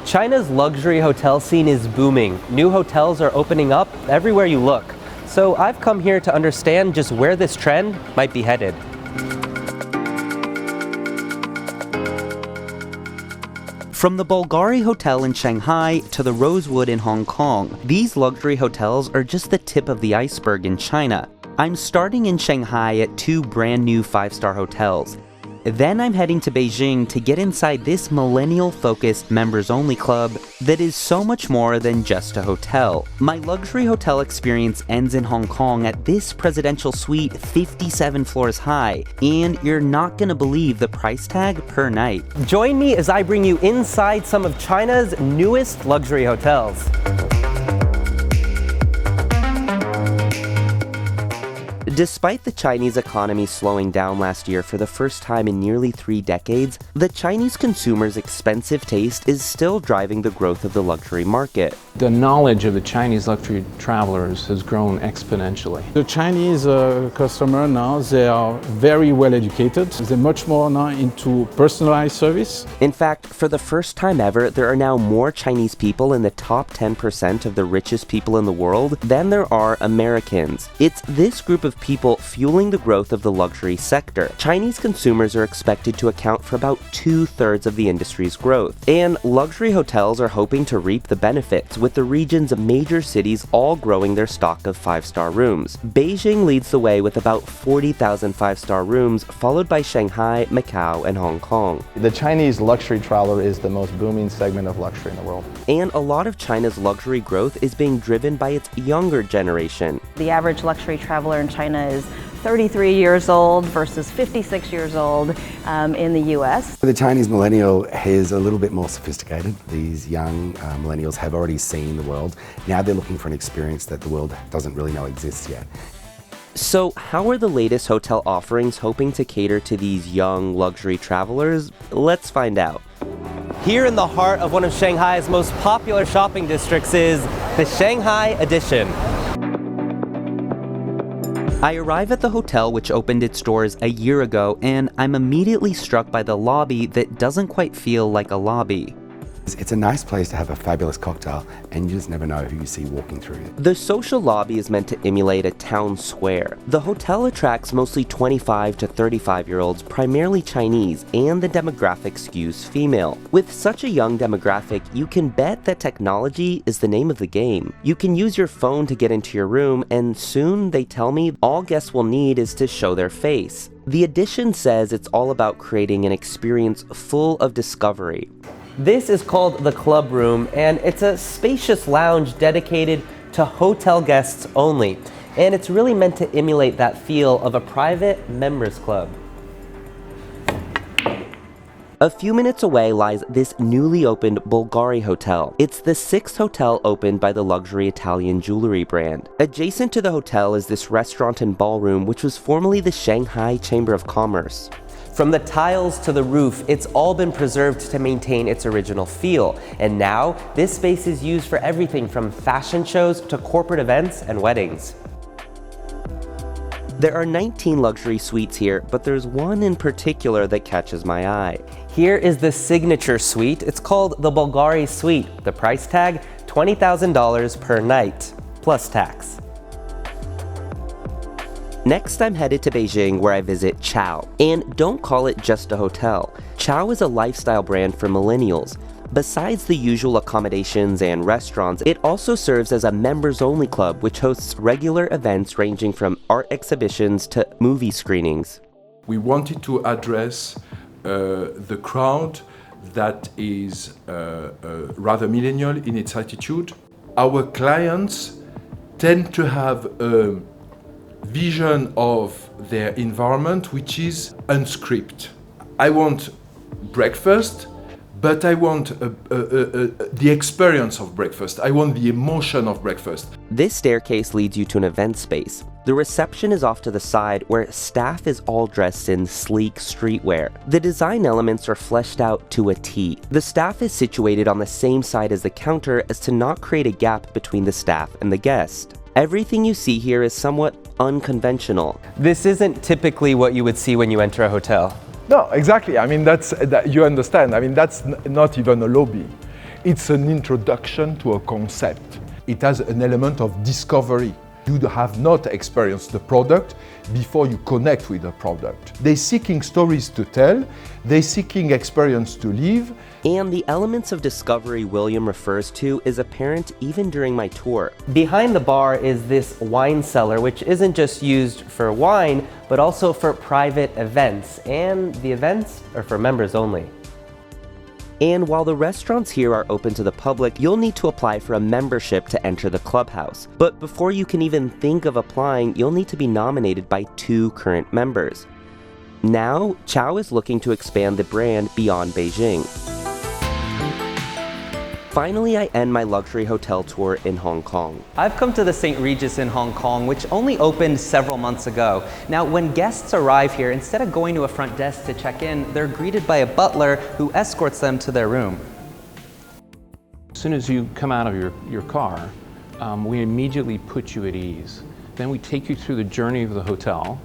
China's luxury hotel scene is booming. New hotels are opening up everywhere you look. So I've come here to understand just where this trend might be headed. From the Bulgari Hotel in Shanghai to the Rosewood in Hong Kong, these luxury hotels are just the tip of the iceberg in China. I'm starting in Shanghai at 2 brand new 5-star hotels. Then I'm heading to Beijing to get inside this millennial-focused members-only club that is so much more than just a hotel. My luxury hotel experience ends in Hong Kong at this presidential suite 57 floors high, and you're not gonna believe the price tag per night. Join me as I bring you inside some of China's newest luxury hotels. Despite the Chinese economy slowing down last year for the first time in nearly 3 decades, the Chinese consumer's expensive taste is still driving the growth of the luxury market. The knowledge of the Chinese luxury travelers has grown exponentially. The Chinese customer now, they are very well educated. They're much more now into personalized service. In fact, for the first time ever, there are now more Chinese people in the top 10% of the richest people in the world than there are Americans. It's this group of people fueling the growth of the luxury sector. Chinese consumers are expected to account for about 2/3 of the industry's growth. And luxury hotels are hoping to reap the benefits, with the region's major cities all growing their stock of 5-star rooms. Beijing leads the way with about 40,000 5-star rooms, followed by Shanghai, Macau, and Hong Kong. The Chinese luxury traveler is the most booming segment of luxury in the world. And a lot of China's luxury growth is being driven by its younger generation. The average luxury traveler in China is 33 years old versus 56 years old in the US. The Chinese millennial is a little bit more sophisticated. These young millennials have already seen the world. Now they're looking for an experience that the world doesn't really know exists yet. So how are the latest hotel offerings hoping to cater to these young luxury travelers? Let's find out. Here in the heart of one of Shanghai's most popular shopping districts is the Shanghai Edition. I arrive at the hotel, which opened its doors a year ago, and I'm immediately struck by the lobby that doesn't quite feel like a lobby. It's a nice place to have a fabulous cocktail, and you just never know who you see walking through. The social lobby is meant to emulate a town square. The hotel attracts mostly 25 to 35-year-olds, primarily Chinese, and the demographic skews female. With such a young demographic, you can bet that technology is the name of the game. You can use your phone to get into your room, and soon, they tell me, all guests will need is to show their face. The Edition says it's all about creating an experience full of discovery. This is called the Club Room, and it's a spacious lounge dedicated to hotel guests only. And it's really meant to emulate that feel of a private members club. A few minutes away lies this newly opened Bulgari Hotel. It's the 6th hotel opened by the luxury Italian jewelry brand. Adjacent to the hotel is this restaurant and ballroom, which was formerly the Shanghai Chamber of Commerce. From the tiles to the roof, it's all been preserved to maintain its original feel. And now, this space is used for everything from fashion shows to corporate events and weddings. There are 19 luxury suites here, but there's one in particular that catches my eye. Here is the signature suite. It's called the Bulgari Suite. The price tag, $20,000 per night, plus tax. Next, I'm headed to Beijing, where I visit Chow. And don't call it just a hotel. Chow is a lifestyle brand for millennials. Besides the usual accommodations and restaurants, it also serves as a members-only club, which hosts regular events ranging from art exhibitions to movie screenings. We wanted to address the crowd that is rather millennial in its attitude. Our clients tend to have a vision of their environment which is unscripted. I want breakfast, but I want the experience of breakfast. I want the emotion of breakfast. This staircase leads you to an event space. The reception is off to the side, where staff is all dressed in sleek streetwear. The design elements are fleshed out to a T. The staff is situated on the same side as the counter as to not create a gap between the staff and the guest. Everything you see here is somewhat unconventional. This isn't typically what you would see when you enter a hotel. No, exactly. I mean, you understand. I mean, that's not even a lobby. It's an introduction to a concept. It has an element of discovery. You have not experienced the product before you connect with the product. They're seeking stories to tell, they're seeking experience to live. And the elements of discovery William refers to is apparent even during my tour. Behind the bar is this wine cellar, which isn't just used for wine, but also for private events. And the events are for members only. And while the restaurants here are open to the public, you'll need to apply for a membership to enter the clubhouse. But before you can even think of applying, you'll need to be nominated by 2 current members. Now, Chow is looking to expand the brand beyond Beijing. Finally, I end my luxury hotel tour in Hong Kong. I've come to the St. Regis in Hong Kong, which only opened several months ago. Now, when guests arrive here, instead of going to a front desk to check in, they're greeted by a butler who escorts them to their room. As soon as you come out of your car, we immediately put you at ease. Then we take you through the journey of the hotel,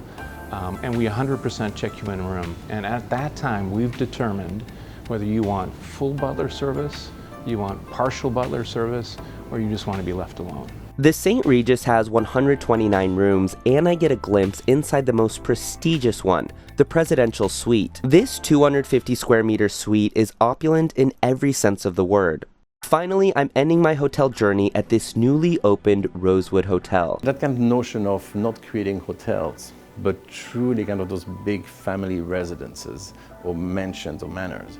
and we 100% check you in a room. And at that time, we've determined whether you want full butler service, you want partial butler service, or you just want to be left alone. The St. Regis has 129 rooms, and I get a glimpse inside the most prestigious one, the presidential suite. This 250 square meter suite is opulent in every sense of the word. Finally, I'm ending my hotel journey at this newly opened Rosewood Hotel. That kind of notion of not creating hotels, but truly kind of those big family residences or mansions or manors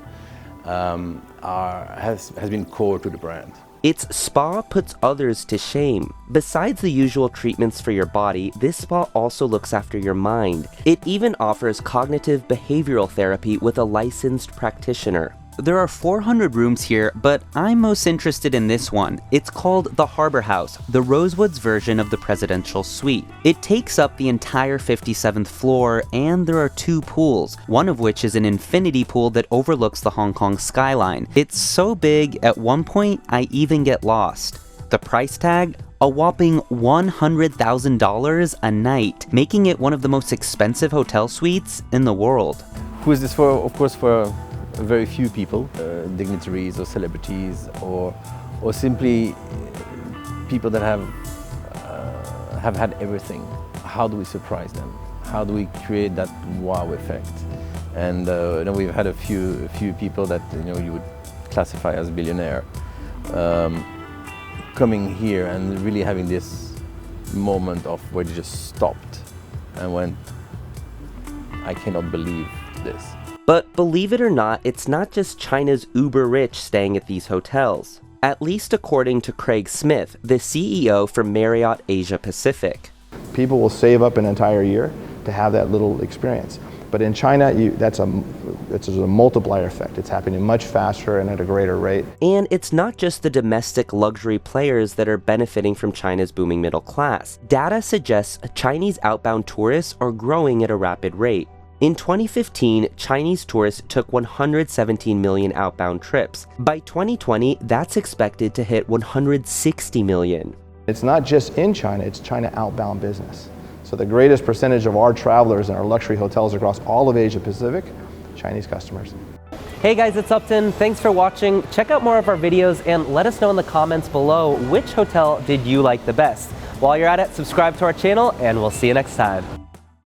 has been core to the brand. Its spa puts others to shame. Besides the usual treatments for your body, this spa also looks after your mind. It even offers cognitive behavioral therapy with a licensed practitioner. There are 400 rooms here, but I'm most interested in this one. It's called the Harbor House, the Rosewood's version of the presidential suite. It takes up the entire 57th floor, and there are 2 pools, one of which is an infinity pool that overlooks the Hong Kong skyline. It's so big, at one point, I even get lost. The price tag? A whopping $100,000 a night, making it one of the most expensive hotel suites in the world. Who is this for? Of course, for very few people, dignitaries or celebrities, or simply people that have had everything. How do we surprise them? How do we create that wow effect? And we've had a few people that you would classify as billionaire coming here and really having this moment of where they just stopped and went, I cannot believe this. But believe it or not, it's not just China's uber rich staying at these hotels. At least according to Craig Smith, the CEO for Marriott Asia Pacific. People will save up an entire year to have that little experience. But in China, it's a multiplier effect. It's happening much faster and at a greater rate. And it's not just the domestic luxury players that are benefiting from China's booming middle class. Data suggests Chinese outbound tourists are growing at a rapid rate. In 2015, Chinese tourists took 117 million outbound trips. By 2020, that's expected to hit 160 million. It's not just in China, it's China outbound business. So the greatest percentage of our travelers in our luxury hotels across all of Asia Pacific, Chinese customers. Hey guys, it's Uptin. Thanks for watching. Check out more of our videos and let us know in the comments below which hotel did you like the best. While you're at it, subscribe to our channel and we'll see you next time.